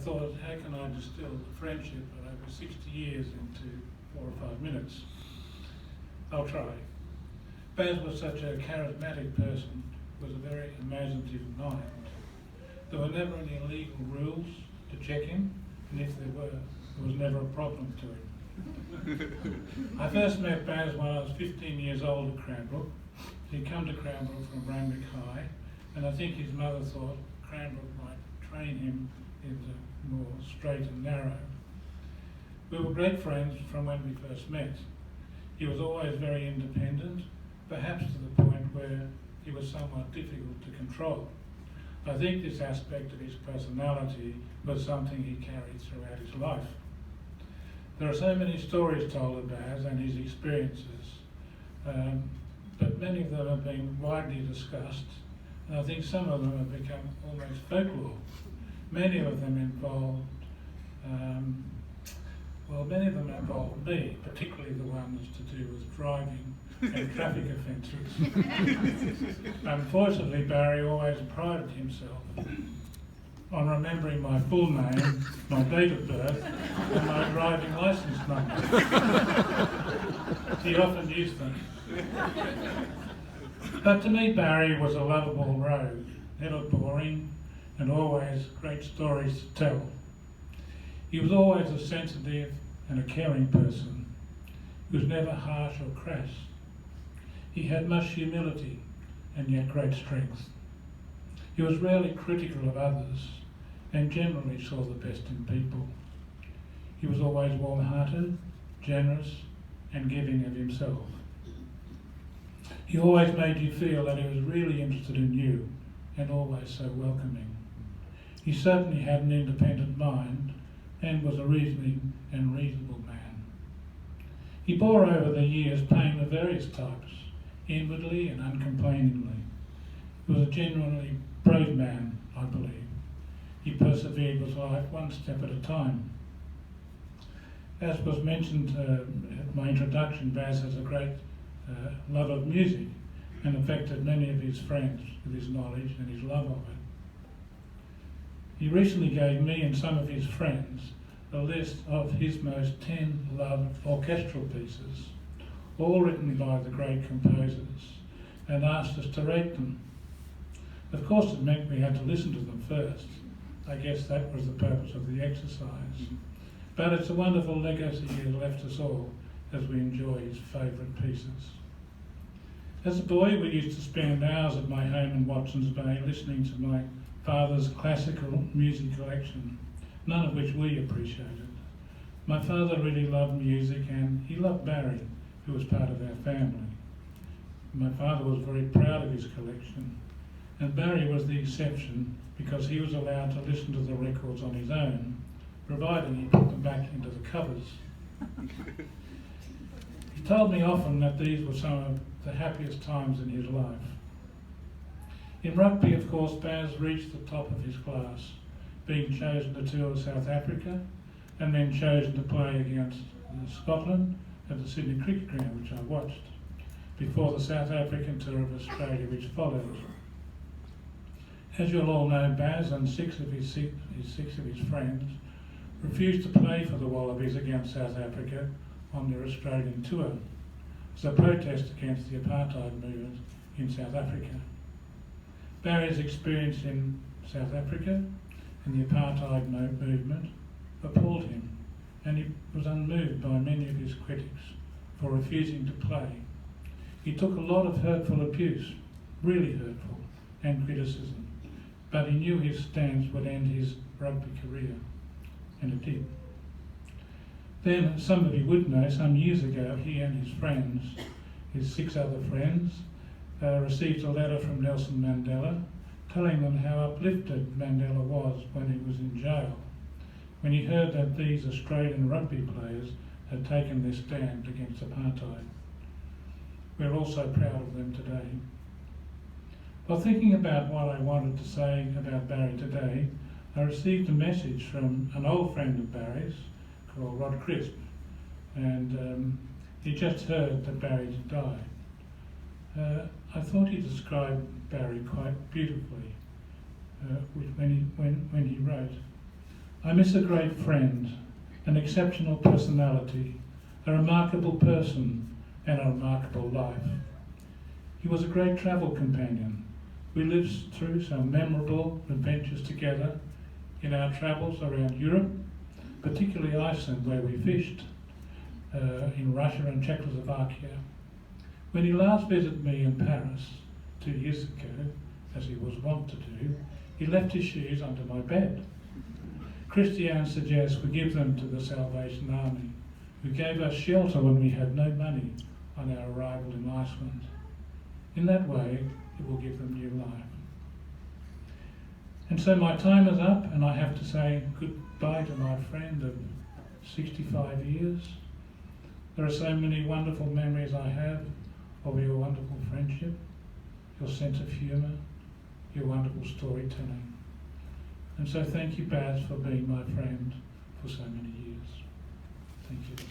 thought, how can I distill a friendship of over 60 years into 4 or 5 minutes? I'll try. Baz was such a charismatic person, was a very imaginative mind. There were never any legal rules to check him, and if there was never a problem to him. I first met Baz when I was 15 years old at Cranbrook. He'd come to Cranbrook from Randwick High, and I think his mother thought Cranbrook might train him into more straight and narrow. We were great friends from when we first met. He was always very independent, perhaps to the point where he was somewhat difficult to control. I think this aspect of his personality was something he carried throughout his life. There are so many stories told of Baz and his experiences, but many of them have been widely discussed, and I think some of them have become almost folklore. Many of them involved me, particularly the ones to do with driving and traffic offences. Unfortunately, Barry always prided himself on remembering my full name, my date of birth, and my driving licence number. He often used them. But to me, Barry was a lovable rogue, never boring, and always great stories to tell. He was always a sensitive and a caring person. He was never harsh or crass. He had much humility and yet great strength. He was rarely critical of others and generally saw the best in people. He was always warm-hearted, generous, and giving of himself. He always made you feel that he was really interested in you and always so welcoming. He certainly had an independent mind and was a reasoning and reasonable man. He bore over the years pain of various types, inwardly and uncomplainingly. He was a genuinely brave man, I believe. He persevered with life one step at a time. As was mentioned at my introduction, Baz has a great love of music and affected many of his friends with his knowledge and his love of it. He recently gave me and some of his friends a list of his most 10 loved orchestral pieces, all written by the great composers, and asked us to rate them. Of course, it meant we had to listen to them first. I guess that was the purpose of the exercise. But it's a wonderful legacy he has left us all as we enjoy his favourite pieces. As a boy, we used to spend hours at my home in Watson's Bay listening to my father's classical music collection, none of which we appreciated. My father really loved music, and he loved Barry, who was part of our family. My father was very proud of his collection, and Barry was the exception because he was allowed to listen to the records on his own, providing he put them back into the covers. He told me often that these were some of the happiest times in his life. In rugby, of course, Baz reached the top of his class, being chosen to tour South Africa and then chosen to play against Scotland at the Sydney Cricket Ground, which I watched, before the South African tour of Australia, which followed. As you'll all know, Baz and six of his friends refused to play for the Wallabies against South Africa on their Australian tour as a protest against the apartheid movement in South Africa. Barry's experience in South Africa and the apartheid movement appalled him, and he was unmoved by many of his critics for refusing to play. He took a lot of hurtful abuse, really hurtful, and criticism, but he knew his stance would end his rugby career, and it did. Then, some of you would know, some years ago, he and his friends, his 6 other friends, received a letter from Nelson Mandela telling them how uplifted Mandela was when he was in jail, when he heard that these Australian rugby players had taken their stand against apartheid. We're also proud of them today. While thinking about what I wanted to say about Barry today, I received a message from an old friend of Barry's called Rod Crisp, and he just heard that Barry had died. I thought he described Barry quite beautifully when he wrote, I miss a great friend, an exceptional personality, a remarkable person, and a remarkable life. He was a great travel companion. We lived through some memorable adventures together in our travels around Europe, particularly Iceland, where we fished, in Russia and Czechoslovakia. When he last visited me in Paris 2 years ago, as he was wont to do, he left his shoes under my bed. Christiane suggests we give them to the Salvation Army, who gave us shelter when we had no money on our arrival in Iceland. In that way, it will give them new life. And so my time is up, and I have to say goodbye to my friend of 65 years. There are so many wonderful memories I have of your wonderful friendship, your sense of humour, your wonderful storytelling. And so thank you, Baz, for being my friend for so many years. Thank you.